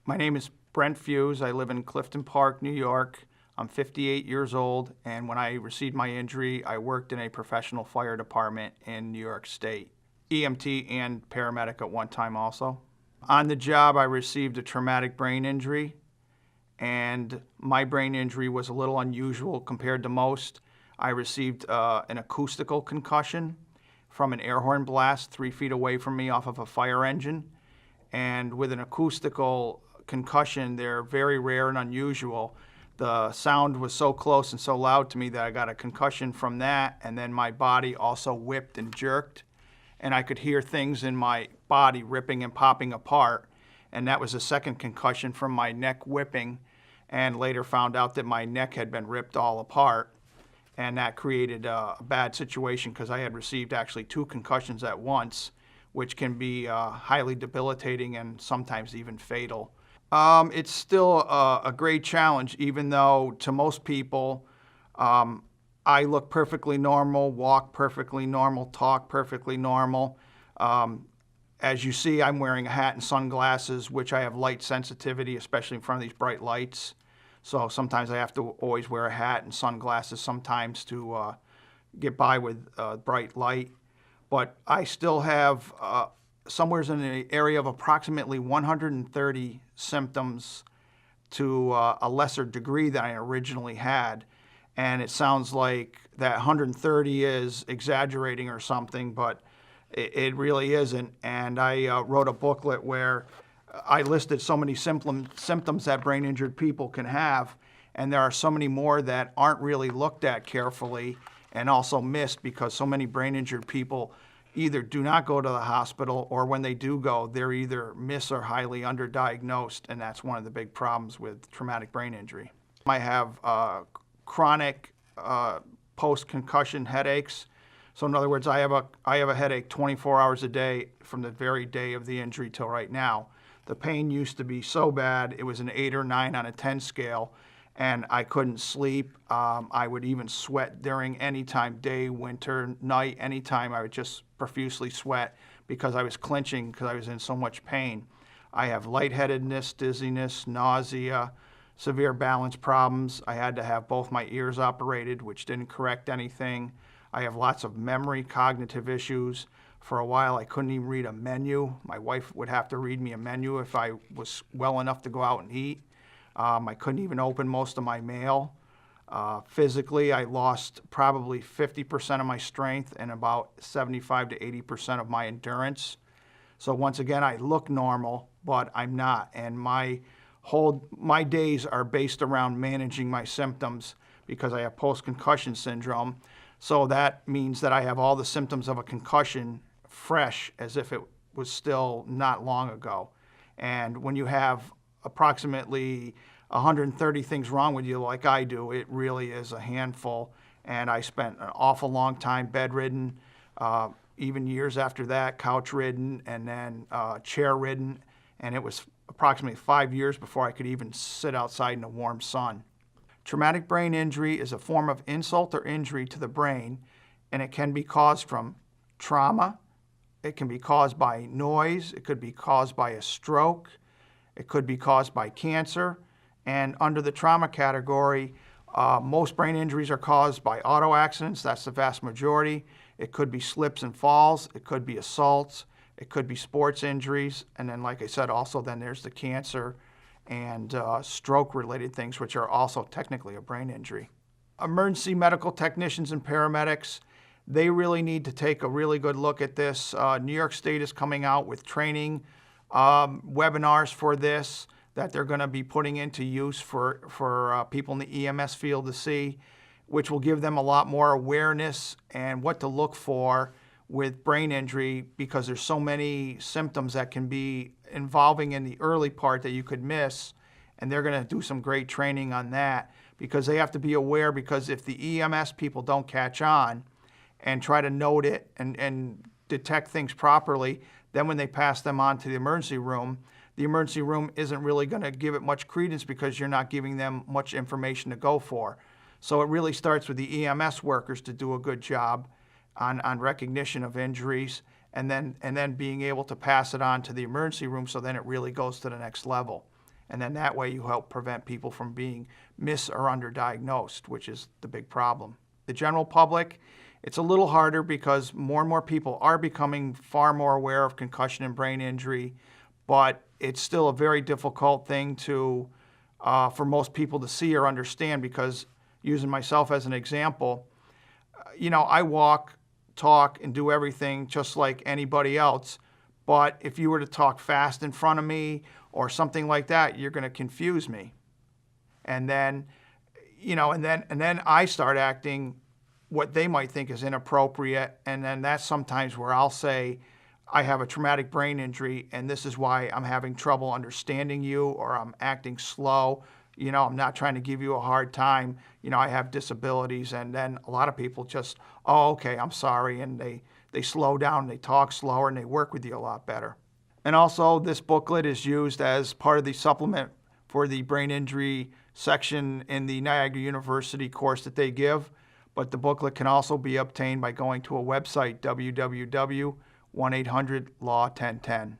My name is Brent. I live in Clifton Park, New York. I'm 58 years old, and when I received my injury, I worked in a professional fire department in New York State, EMT and paramedic at one time also. On the job, I received a traumatic brain injury, and my brain injury was a little unusual compared to most. I received an acoustical concussion from an air horn blast 3 feet away from me off of a fire engine. And with an acoustical concussion, they're very rare and unusual. The sound was so close and so loud to me that I got a concussion from that, and then my body also whipped and jerked, and I could hear things in my body ripping and popping apart. And that was a second concussion from my neck whipping, and later found out that my neck had been ripped all apart, and that created a bad situation because I had received actually 2 concussions at once, which can be highly debilitating and sometimes even fatal. It's still a great challenge, even though to most people, I look perfectly normal, walk perfectly normal, talk perfectly normal. As you see, I'm wearing a hat and sunglasses, which I have light sensitivity, especially in front of these bright lights. So sometimes I have to always wear a hat and sunglasses sometimes to get by with bright light. But I still have somewhere in the area of approximately 130 symptoms to a lesser degree than I originally had. And it sounds like that 130 is exaggerating or something, but it really isn't. And I wrote a booklet where I listed so many symptoms that brain injured people can have, and there are so many more that aren't really looked at carefully and also missed because so many brain injured people either do not go to the hospital, or when they do go, they're either miss or highly underdiagnosed, and that's one of the big problems with traumatic brain injury. I have chronic post-concussion headaches. So in other words, I have a headache 24 hours a day from the very day of the injury till right now. The pain used to be so bad, it was an 8 or 9 on a 10 scale, and I couldn't sleep. I would even sweat during any time, day, winter, night, anytime. I would just profusely sweat because I was clenching because I was in so much pain. I have lightheadedness, dizziness, nausea, severe balance problems. I had to have both my ears operated, which didn't correct anything. I have lots of memory, cognitive issues. For a while, I couldn't even read a menu. My wife would have to read me a menu if I was well enough to go out and eat. I couldn't even open most of my mail. Physically, I lost probably 50% of my strength and about 75 to 80% of my endurance. So once again, I look normal, but I'm not. And my days are based around managing my symptoms because I have post-concussion syndrome. So that means that I have all the symptoms of a concussion fresh as if it was still not long ago. And when you have approximately 130 things wrong with you like I do, it really is a handful. And I spent an awful long time bedridden, even years after that, couch-ridden, and then chair-ridden. And it was approximately 5 years before I could even sit outside in the warm sun. Traumatic brain injury is a form of insult or injury to the brain, and it can be caused from trauma. It can be caused by noise. It could be caused by a stroke. It could be caused by cancer. And under the trauma category, most brain injuries are caused by auto accidents. That's the vast majority. It could be slips and falls. It could be assaults. It could be sports injuries. And then, like I said, also then there's the cancer and stroke-related things, which are also technically a brain injury. Emergency medical technicians and paramedics, they really need to take a really good look at this. New York State is coming out with training webinars for this that they're going to be putting into use for people in the EMS field to see, which will give them a lot more awareness and what to look for with brain injury, because there's so many symptoms that can be involving in the early part that you could miss, and they're going to do some great training on that because they have to be aware, because if the EMS people don't catch on and try to note it and detect things properly, then when they pass them on to the emergency room isn't really going to give it much credence because you're not giving them much information to go for. So it really starts with the EMS workers to do a good job on recognition of injuries, and then being able to pass it on to the emergency room, so then it really goes to the next level. And then that way you help prevent people from being mis or underdiagnosed, which is the big problem. The general public, it's a little harder because more and more people are becoming far more aware of concussion and brain injury, but it's still a very difficult thing to for most people to see or understand, because using myself as an example, I walk, talk, and do everything just like anybody else. But if you were to talk fast in front of me or something like that, you're going to confuse me. And then, and then I start acting what they might think is inappropriate. And then that's sometimes where I'll say, I have a traumatic brain injury, and this is why I'm having trouble understanding you, or I'm acting slow. I'm not trying to give you a hard time. I have disabilities. And then a lot of people just, oh, okay, I'm sorry. And they slow down, they talk slower, and they work with you a lot better. And also, this booklet is used as part of the supplement for the brain injury section in the Niagara University course that they give. But the booklet can also be obtained by going to a website, www.1800law1010.